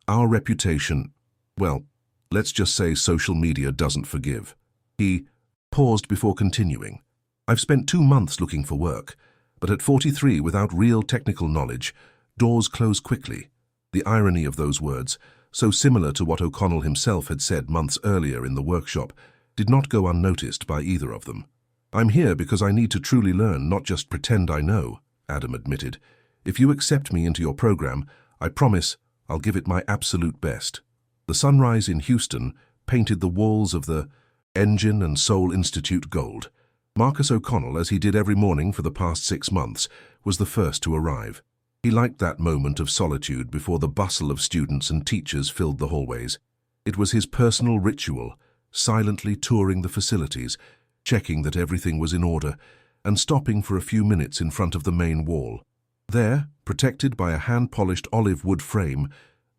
our reputation, well, let's just say social media doesn't forgive." He paused before continuing. "I've spent 2 months looking for work, but at 43, without real technical knowledge, doors close quickly." The irony of those words, so similar to what O'Connell himself had said months earlier in the workshop, did not go unnoticed by either of them. "I'm here because I need to truly learn, not just pretend I know," Adam admitted. "If you accept me into your program, I promise I'll give it my absolute best." The sunrise in Houston painted the walls of the Engine and Soul Institute gold. Marcus O'Connell, as he did every morning for the past 6 months, was the first to arrive. He liked that moment of solitude before the bustle of students and teachers filled the hallways. It was his personal ritual, silently touring the facilities, checking that everything was in order, and stopping for a few minutes in front of the main wall. There, protected by a hand-polished olive wood frame,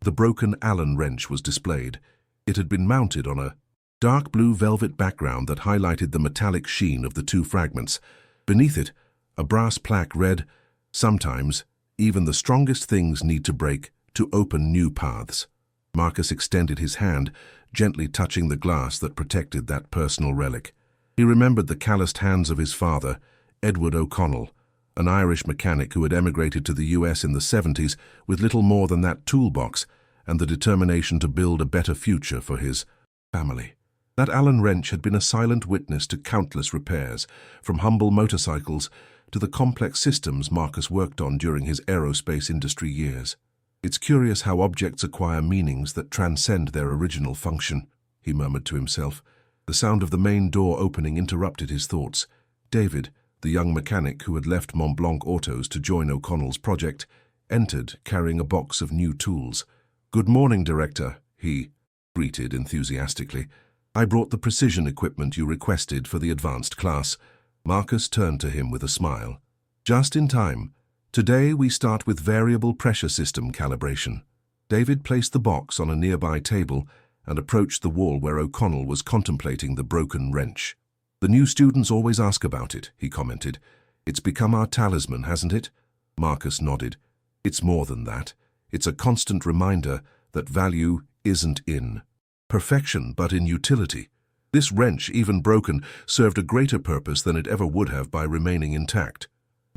the broken Allen wrench was displayed. It had been mounted on a dark blue velvet background that highlighted the metallic sheen of the 2 fragments. Beneath it, a brass plaque read, "Sometimes, even the strongest things need to break to open new paths." Marcus extended his hand, gently touching the glass that protected that personal relic. He remembered the calloused hands of his father, Edward O'Connell, an Irish mechanic who had emigrated to the US in the 70s with little more than that toolbox and the determination to build a better future for his family. That Allen wrench had been a silent witness to countless repairs, from humble motorcycles to the complex systems Marcus worked on during his aerospace industry years. "It's curious how objects acquire meanings that transcend their original function," he murmured to himself. The sound of the main door opening interrupted his thoughts. David, the young mechanic who had left Mont Blanc Autos to join O'Connell's project, entered carrying a box of new tools. "Good morning, Director," he greeted enthusiastically. "I brought the precision equipment you requested for the advanced class." Marcus turned to him with a smile. "Just in time. Today we start with variable pressure system calibration." David placed the box on a nearby table and approached the wall where O'Connell was contemplating the broken wrench. "The new students always ask about it," he commented. "It's become our talisman, hasn't it?" Marcus nodded. "It's more than that. It's a constant reminder that value isn't in perfection, but in utility. This wrench, even broken, served a greater purpose than it ever would have by remaining intact."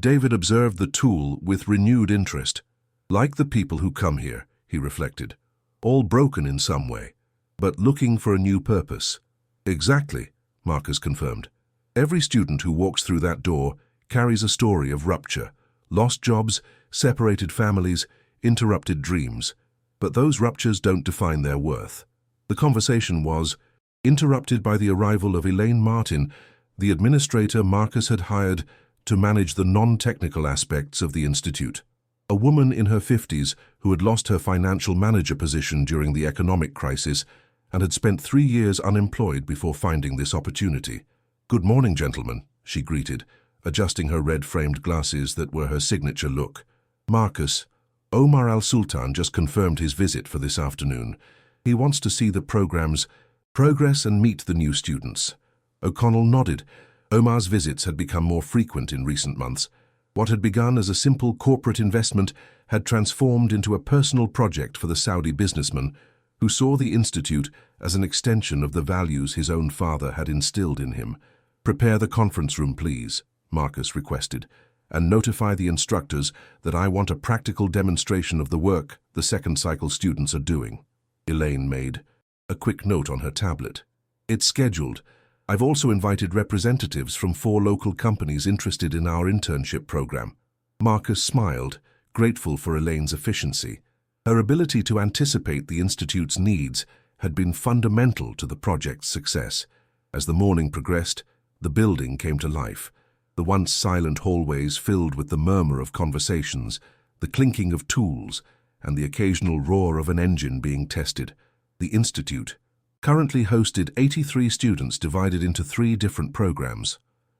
David observed the tool with renewed interest. "Like the people who come here," he reflected. "All broken in some way, but looking for a new purpose." "Exactly," Marcus confirmed. "Every student who walks through that door carries a story of rupture, lost jobs, separated families, interrupted dreams. But those ruptures don't define their worth." The conversation was interrupted by the arrival of Elaine Martin, the administrator Marcus had hired to manage the non-technical aspects of the institute. A woman in her 50s who had lost her financial manager position during the economic crisis and had spent 3 years unemployed before finding this opportunity. "Good morning, gentlemen," she greeted, adjusting her red-framed glasses that were her signature look. "Marcus, Omar Al-Sultan just confirmed his visit for this afternoon. He wants to see the program's progress and meet the new students." O'Connell nodded. Omar's visits had become more frequent in recent months. What had begun as a simple corporate investment had transformed into a personal project for the Saudi businessman who saw the institute as an extension of the values his own father had instilled in him. "Prepare the conference room, please," Marcus requested, "and notify the instructors that I want a practical demonstration of the work the second cycle students are doing." Elaine made a quick note on her tablet. "It's scheduled. I've also invited representatives from 4 local companies interested in our internship program." Marcus smiled, grateful for Elaine's efficiency. Her ability to anticipate the institute's needs had been fundamental to the project's success. As the morning progressed, the building came to life. The once silent hallways filled with the murmur of conversations, the clinking of tools, and the occasional roar of an engine being tested. The institute currently hosted 83 students divided into 3 different programs: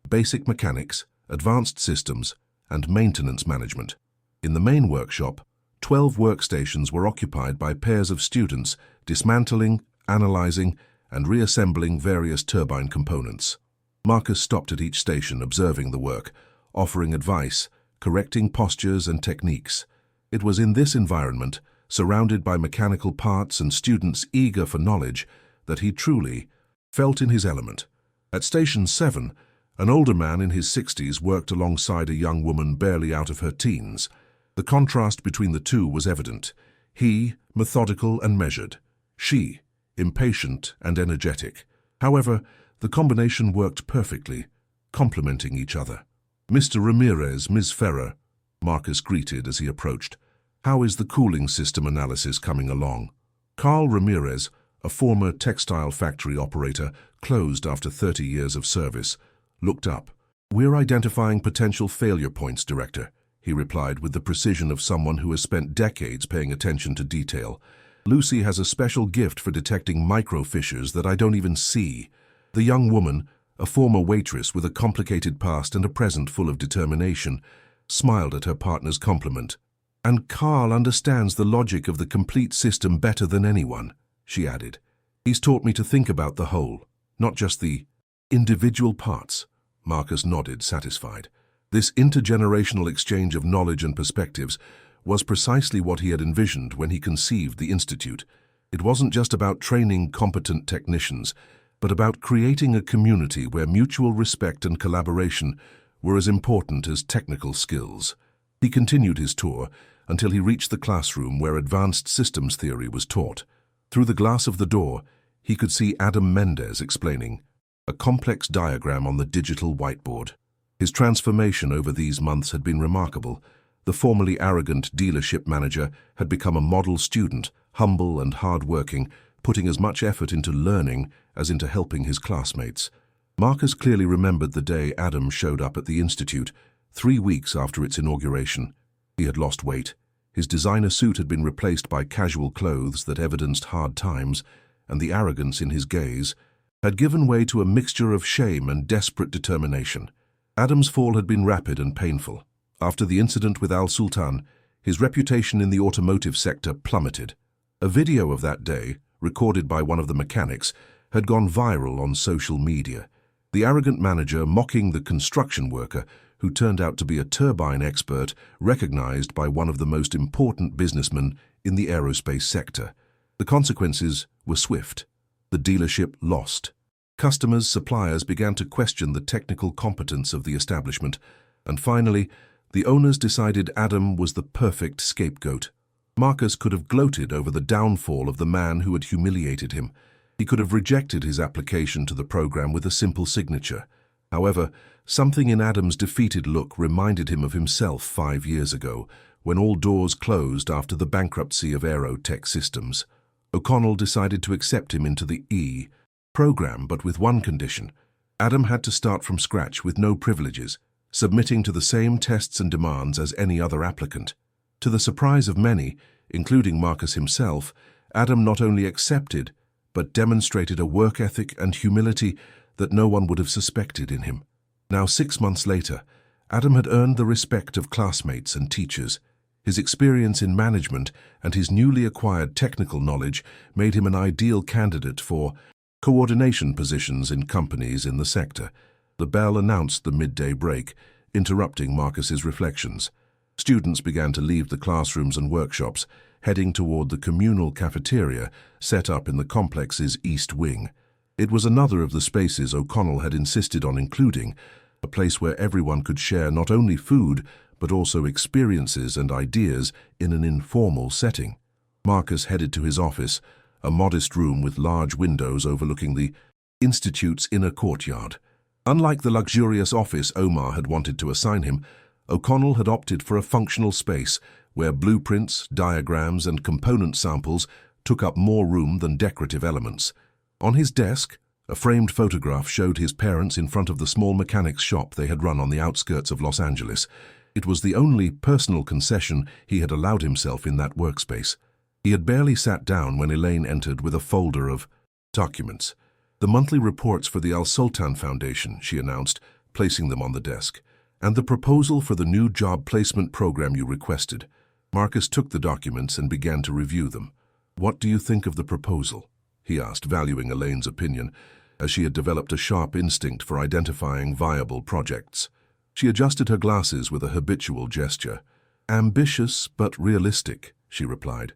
basic mechanics, advanced systems, and maintenance management. In the main workshop, 12 workstations were occupied by pairs of students dismantling, analyzing, and reassembling various turbine components. Marcus stopped at each station observing the work, offering advice, correcting postures and techniques. It was in this environment, surrounded by mechanical parts and students eager for knowledge, that he truly felt in his element. At Station 7, an older man in his 60s worked alongside a young woman barely out of her teens. The contrast between the two was evident. He, methodical and measured. She, impatient and energetic. However, the combination worked perfectly, complementing each other. "Mr. Ramirez, Ms. Ferrer," Marcus greeted as he approached. "How is the cooling system analysis coming along?" Carl Ramirez, a former textile factory operator, closed after 30 years of service, looked up. "We're identifying potential failure points, Director," he replied with the precision of someone who has spent decades paying attention to detail. "Lucy has a special gift for detecting micro-fissures that I don't even see." The young woman, a former waitress with a complicated past and a present full of determination, smiled at her partner's compliment. "And Carl understands the logic of the complete system better than anyone," she added. "He's taught me to think about the whole, not just the individual parts." Marcus nodded, satisfied. This intergenerational exchange of knowledge and perspectives was precisely what he had envisioned when he conceived the Institute. It wasn't just about training competent technicians, but about creating a community where mutual respect and collaboration were as important as technical skills. He continued his tour until he reached the classroom where advanced systems theory was taught. Through the glass of the door, he could see Adam Mendez explaining a complex diagram on the digital whiteboard. His transformation over these months had been remarkable. The formerly arrogant dealership manager had become a model student, humble and hard-working, putting as much effort into learning as into helping his classmates. Marcus clearly remembered the day Adam showed up at the Institute, 3 weeks after its inauguration. He had lost weight. His designer suit had been replaced by casual clothes that evidenced hard times, and the arrogance in his gaze had given way to a mixture of shame and desperate determination. Adam's fall had been rapid and painful. After the incident with Al-Sultan, his reputation in the automotive sector plummeted. A video of that day, recorded by one of the mechanics, had gone viral on social media. The arrogant manager mocking the construction worker, who turned out to be a turbine expert recognized by one of the most important businessmen in the aerospace sector. The consequences were swift. The dealership lost. Customers, suppliers began to question the technical competence of the establishment, and finally, the owners decided Adam was the perfect scapegoat. Marcus could have gloated over the downfall of the man who had humiliated him. He could have rejected his application to the program with a simple signature. However, something in Adam's defeated look reminded him of himself 5 years ago, when all doors closed after the bankruptcy of Aerotech Systems. O'Connell decided to accept him into the E program, but with one condition. Adam had to start from scratch with no privileges. submitting to the same tests and demands as any other applicant. To the surprise of many, including Marcus himself, Adam not only accepted, but demonstrated a work ethic and humility that no one would have suspected in him. Now, 6 months later, Adam had earned the respect of classmates and teachers. His experience in management and his newly acquired technical knowledge made him an ideal candidate for coordination positions in companies in the sector. The bell announced the midday break, interrupting Marcus's reflections. Students began to leave the classrooms and workshops, heading toward the communal cafeteria set up in the complex's east wing. It was another of the spaces O'Connell had insisted on including, a place where everyone could share not only food, but also experiences and ideas in an informal setting. Marcus headed to his office, a modest room with large windows overlooking the Institute's inner courtyard. Unlike the luxurious office Omar had wanted to assign him, O'Connell had opted for a functional space where blueprints, diagrams, and component samples took up more room than decorative elements. On his desk, a framed photograph showed his parents in front of the small mechanics shop they had run on the outskirts of Los Angeles. It was the only personal concession he had allowed himself in that workspace. He had barely sat down when Elaine entered with a folder of documents. "The monthly reports for the Al Sultan Foundation," she announced, placing them on the desk, "and the proposal for the new job placement program you requested." Marcus took the documents and began to review them. "What do you think of the proposal?" he asked, valuing Elaine's opinion, as she had developed a sharp instinct for identifying viable projects. She adjusted her glasses with a habitual gesture. "Ambitious but realistic," she replied.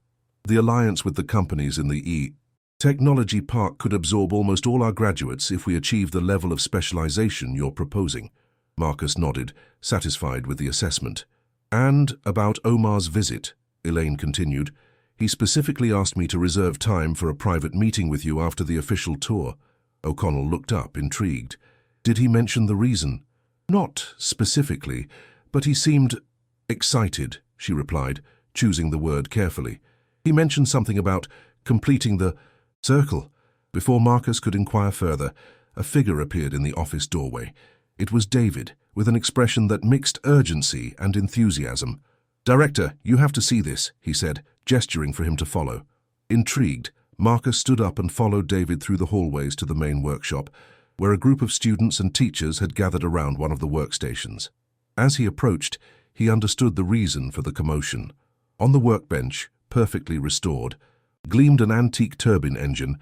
"The alliance with the companies in the Technology Park could absorb almost all our graduates if we achieve the level of specialization you're proposing." Marcus nodded, satisfied with the assessment. "And about Omar's visit," Elaine continued, "he specifically asked me to reserve time for a private meeting with you after the official tour." O'Connell looked up, intrigued. "Did he mention the reason?" "Not specifically, but he seemed excited," she replied, choosing the word carefully. "He mentioned something about completing the circle." Before Marcus could inquire further, a figure appeared in the office doorway. It was David, with an expression that mixed urgency and enthusiasm. "Director, you have to see this," he said, gesturing for him to follow. Intrigued, Marcus stood up and followed David through the hallways to the main workshop, where a group of students and teachers had gathered around one of the workstations. As he approached, he understood the reason for the commotion. On the workbench, perfectly restored, gleamed an antique turbine engine,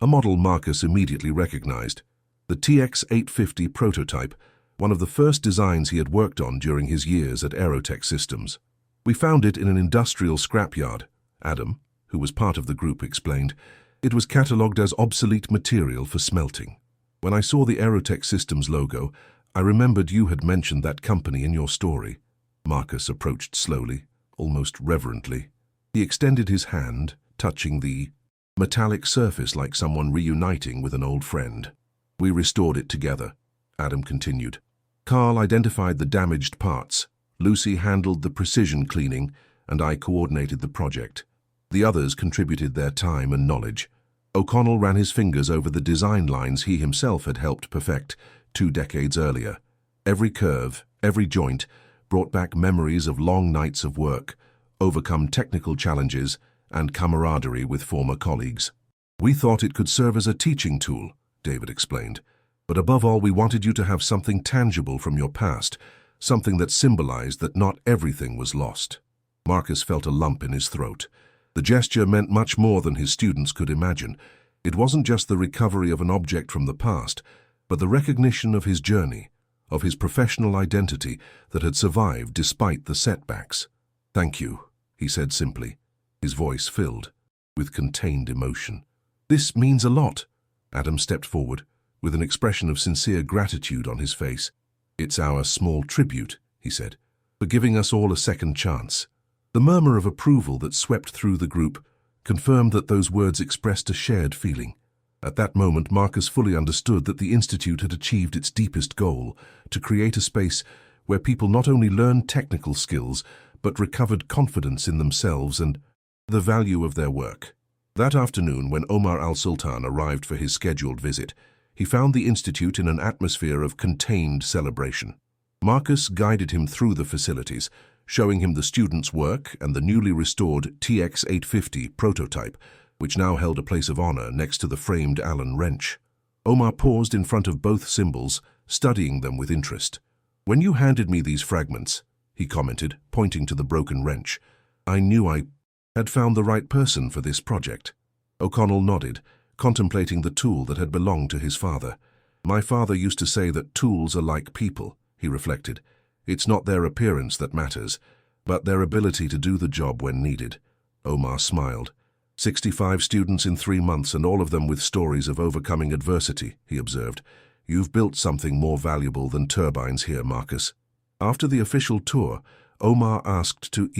a model Marcus immediately recognized. The TX-850 prototype, one of the first designs he had worked on during his years at Aerotech Systems. "We found it in an industrial scrapyard," Adam, who was part of the group, explained. "It was catalogued as obsolete material for smelting. When I saw the Aerotech Systems logo, I remembered you had mentioned that company in your story." Marcus approached slowly, almost reverently. He extended his hand, touching the metallic surface like someone reuniting with an old friend. "We restored it together," Adam continued. "Carl identified the damaged parts, Lucy handled the precision cleaning, and I coordinated the project. The others contributed their time and knowledge." O'Connell ran his fingers over the design lines he himself had helped perfect 2 decades earlier. Every curve, every joint, brought back memories of long nights of work, overcome technical challenges, and camaraderie with former colleagues. "We thought it could serve as a teaching tool," David explained. "But above all, we wanted you to have something tangible from your past, something that symbolized that not everything was lost." Marcus felt a lump in his throat. The gesture meant much more than his students could imagine. It wasn't just the recovery of an object from the past, but the recognition of his journey, of his professional identity that had survived despite the setbacks. "Thank you," he said simply, his voice filled with contained emotion. "This means a lot." Adam stepped forward, with an expression of sincere gratitude on his face. "It's our small tribute," he said, "for giving us all a second chance." The murmur of approval that swept through the group confirmed that those words expressed a shared feeling. At that moment, Marcus fully understood that the Institute had achieved its deepest goal, to create a space where people not only learned technical skills, but recovered confidence in themselves and the value of their work. That afternoon, when Omar al-Sultan arrived for his scheduled visit, he found the Institute in an atmosphere of contained celebration. Marcus guided him through the facilities, showing him the students' work and the newly restored TX-850 prototype, which now held a place of honor next to the framed Allen wrench. Omar paused in front of both symbols, studying them with interest. "When you handed me these fragments," he commented, pointing to the broken wrench, "I knew I had found the right person for this project." O'Connell nodded, contemplating the tool that had belonged to his father. "My father used to say that tools are like people," he reflected. "It's not their appearance that matters, but their ability to do the job when needed." Omar smiled. 65 students in 3 months, and all of them with stories of overcoming adversity," he observed. "You've built something more valuable than turbines here, Marcus." After the official tour, Omar asked to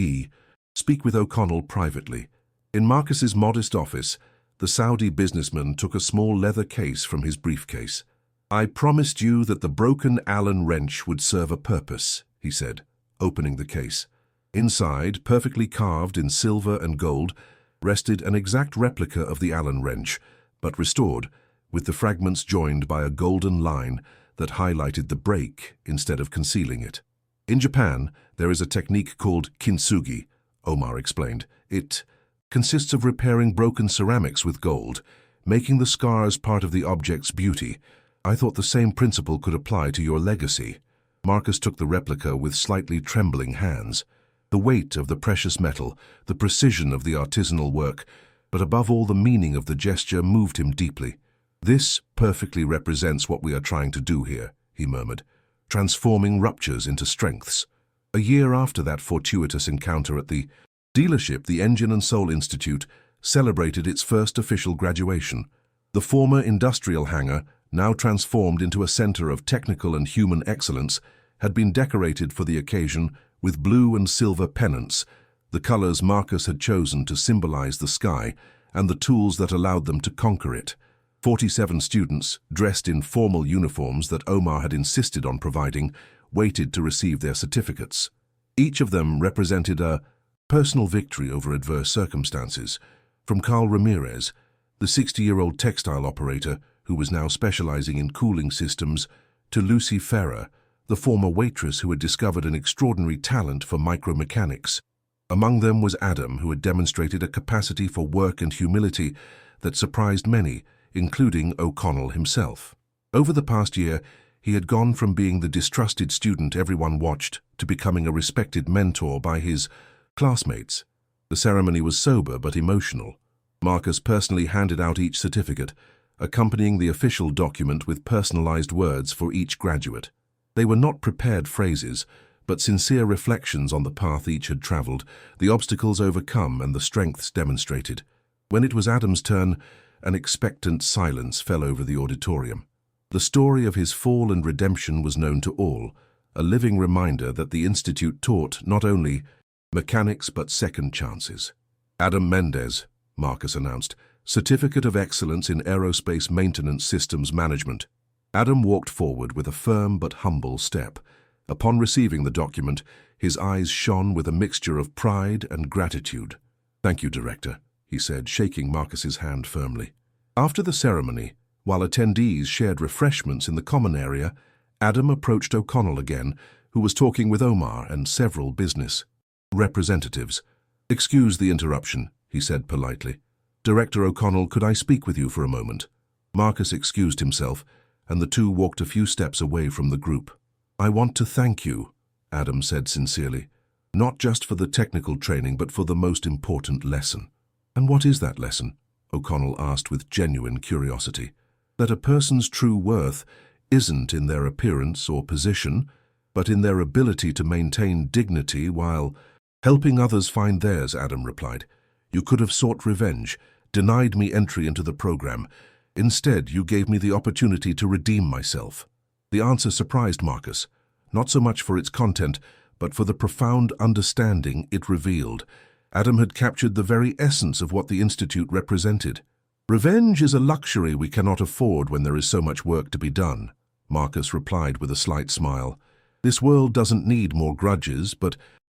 speak with O'Connell privately. In Marcus's modest office, the Saudi businessman took a small leather case from his briefcase. "I promised you that the broken Allen wrench would serve a purpose," he said, opening the case. Inside, perfectly carved in silver and gold, rested an exact replica of the Allen wrench, but restored, with the fragments joined by a golden line that highlighted the break instead of concealing it. "In Japan, there is a technique called kintsugi," Omar explained. "It consists of repairing broken ceramics with gold, making the scars part of the object's beauty. I thought the same principle could apply to your legacy." Marcus took the replica with slightly trembling hands. The weight of the precious metal, the precision of the artisanal work, but above all the meaning of the gesture moved him deeply. "This perfectly represents what we are trying to do here," he murmured, "transforming ruptures into strengths." A year after that fortuitous encounter at the dealership, the Engine and Soul Institute celebrated its first official graduation. The former industrial hangar, now transformed into a center of technical and human excellence, had been decorated for the occasion with blue and silver pennants, the colors Marcus had chosen to symbolize the sky and the tools that allowed them to conquer it. 47 students, dressed in formal uniforms that Omar had insisted on providing, waited to receive their certificates. Each of them represented a personal victory over adverse circumstances. From Carl Ramirez, the 60-year-old textile operator who was now specializing in cooling systems, to Lucy Ferrer, the former waitress who had discovered an extraordinary talent for micromechanics. Among them was Adam, who had demonstrated a capacity for work and humility that surprised many, including O'Connell himself. Over the past year, he had gone from being the distrusted student everyone watched to becoming a respected mentor by his classmates. The ceremony was sober but emotional. Marcus personally handed out each certificate, accompanying the official document with personalized words for each graduate. They were not prepared phrases, but sincere reflections on the path each had traveled, the obstacles overcome and the strengths demonstrated. When it was Adam's turn, an expectant silence fell over the auditorium. The story of his fall and redemption was known to all, a living reminder that the Institute taught not only mechanics but second chances. "Adam Mendez," Marcus announced, "Certificate of Excellence in Aerospace Maintenance Systems Management." Adam walked forward with a firm but humble step. Upon receiving the document, his eyes shone with a mixture of pride and gratitude. "Thank you, Director," he said, shaking Marcus's hand firmly. After the ceremony, while attendees shared refreshments in the common area, Adam approached O'Connell again, who was talking with Omar and several business representatives. "Excuse the interruption," he said politely. "Director O'Connell, could I speak with you for a moment?" Marcus excused himself, and the two walked a few steps away from the group. "I want to thank you," Adam said sincerely, "not just for the technical training, but for the most important lesson." "And what is that lesson?" O'Connell asked with genuine curiosity. "That a person's true worth isn't in their appearance or position, but in their ability to maintain dignity while helping others find theirs," Adam replied. "You could have sought revenge, denied me entry into the program. Instead, you gave me the opportunity to redeem myself." The answer surprised Marcus, not so much for its content, but for the profound understanding it revealed. Adam had captured the very essence of what the Institute represented. "Revenge is a luxury we cannot afford when there is so much work to be done," Marcus replied with a slight smile. "This world doesn't need more grudges, but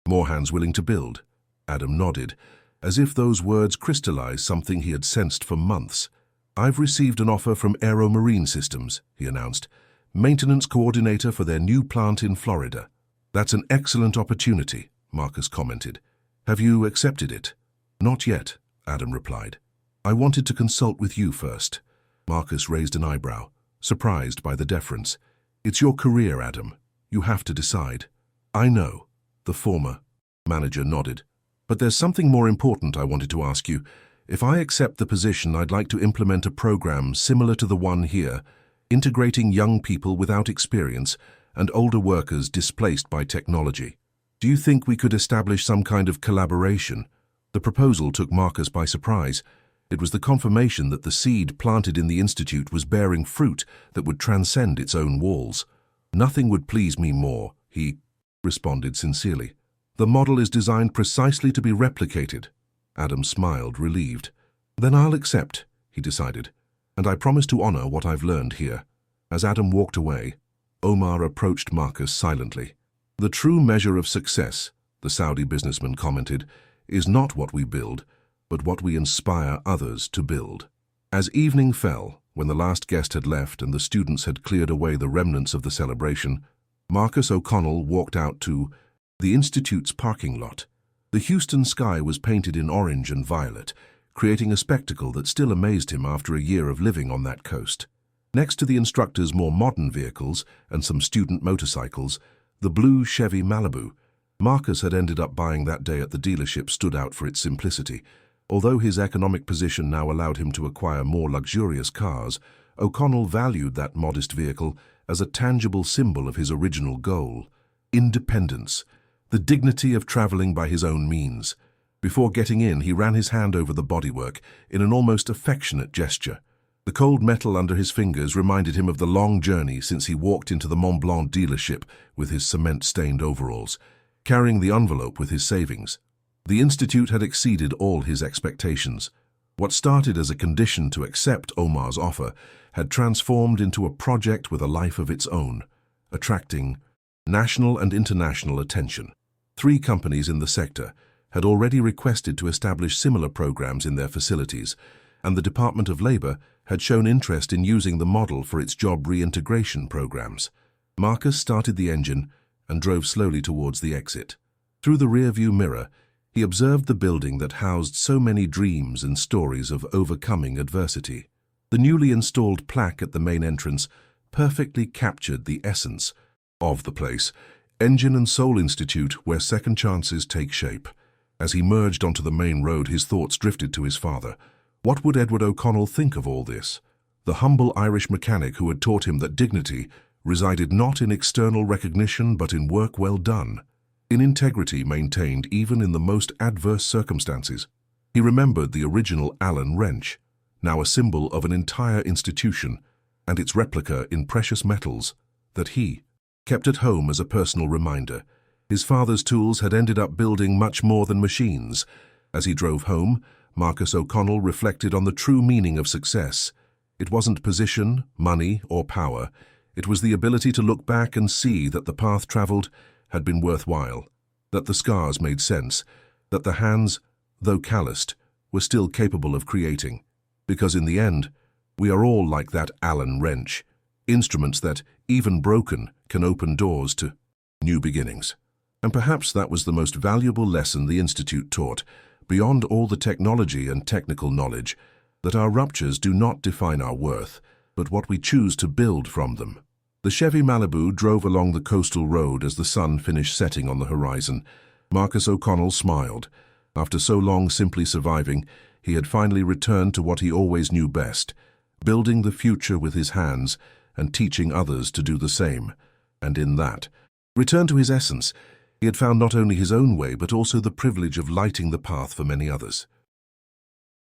more hands willing to build." Adam nodded, as if those words crystallized something he had sensed for months. "I've received an offer from Aero Marine Systems," he announced, maintenance coordinator for their new plant in Florida. That's an excellent opportunity, Marcus commented. Have you accepted it? Not yet, Adam replied. I wanted to consult with you first. Marcus raised an eyebrow, surprised by the deference. It's your career, Adam. You have to decide. I know, the former manager nodded. But there's something more important I wanted to ask you. If I accept the position, I'd like to implement a program similar to the one here, integrating young people without experience and older workers displaced by technology. Do you think we could establish some kind of collaboration? The proposal took Marcus by surprise. It was the confirmation that the seed planted in the Institute was bearing fruit that would transcend its own walls. Nothing would please me more, he responded sincerely. The model is designed precisely to be replicated. Adam smiled, relieved. Then I'll accept, he decided, and I promise to honor what I've learned here. As Adam walked away, Omar approached Marcus silently. The true measure of success, the Saudi businessman commented, is not what we build, but what we inspire others to build. As evening fell, when the last guest had left and the students had cleared away the remnants of the celebration, Marcus O'Connell walked out to the Institute's parking lot. The Houston sky was painted in orange and violet, creating a spectacle that still amazed him after a year of living on that coast. Next to the instructor's more modern vehicles and some student motorcycles, the blue Chevy Malibu Marcus had ended up buying that day at the dealership stood out for its simplicity. Although his economic position now allowed him to acquire more luxurious cars, O'Connell valued that modest vehicle as a tangible symbol of his original goal: independence, the dignity of traveling by his own means. Before getting in, he ran his hand over the bodywork in an almost affectionate gesture. The cold metal under his fingers reminded him of the long journey since he walked into the Mont Blanc dealership with his cement-stained overalls, carrying the envelope with his savings. The Institute had exceeded all his expectations. What started as a condition to accept Omar's offer had transformed into a project with a life of its own, attracting national and international attention. 3 companies in the sector had already requested to establish similar programs in their facilities, and the Department of Labor had shown interest in using the model for its job reintegration programs. Marcus started the engine and drove slowly towards the exit. Through the rearview mirror, he observed the building that housed so many dreams and stories of overcoming adversity. The newly installed plaque at the main entrance perfectly captured the essence of the place: Engine and Soul Institute, where second chances take shape. As he merged onto the main road, his thoughts drifted to his father. What would Edward O'Connell think of all this? The humble Irish mechanic who had taught him that dignity resided not in external recognition but in work well done, in integrity maintained even in the most adverse circumstances. He remembered the original Allen wrench, now a symbol of an entire institution, and its replica in precious metals that he kept at home as a personal reminder. His father's tools had ended up building much more than machines. As he drove home, Marcus O'Connell reflected on the true meaning of success. It wasn't position, money, or power. It was the ability to look back and see that the path traveled had been worthwhile, that the scars made sense, that the hands, though calloused, were still capable of creating. Because in the end, we are all like that Allen wrench, instruments that, even broken, can open doors to new beginnings. And perhaps that was the most valuable lesson the Institute taught, beyond all the technology and technical knowledge, that our ruptures do not define our worth, but what we choose to build from them. The Chevy Malibu drove along the coastal road as the sun finished setting on the horizon. Marcus O'Connell smiled. After so long simply surviving, he had finally returned to what he always knew best: building the future with his hands and teaching others to do the same. And in that return to his essence, he had found not only his own way but also the privilege of lighting the path for many others.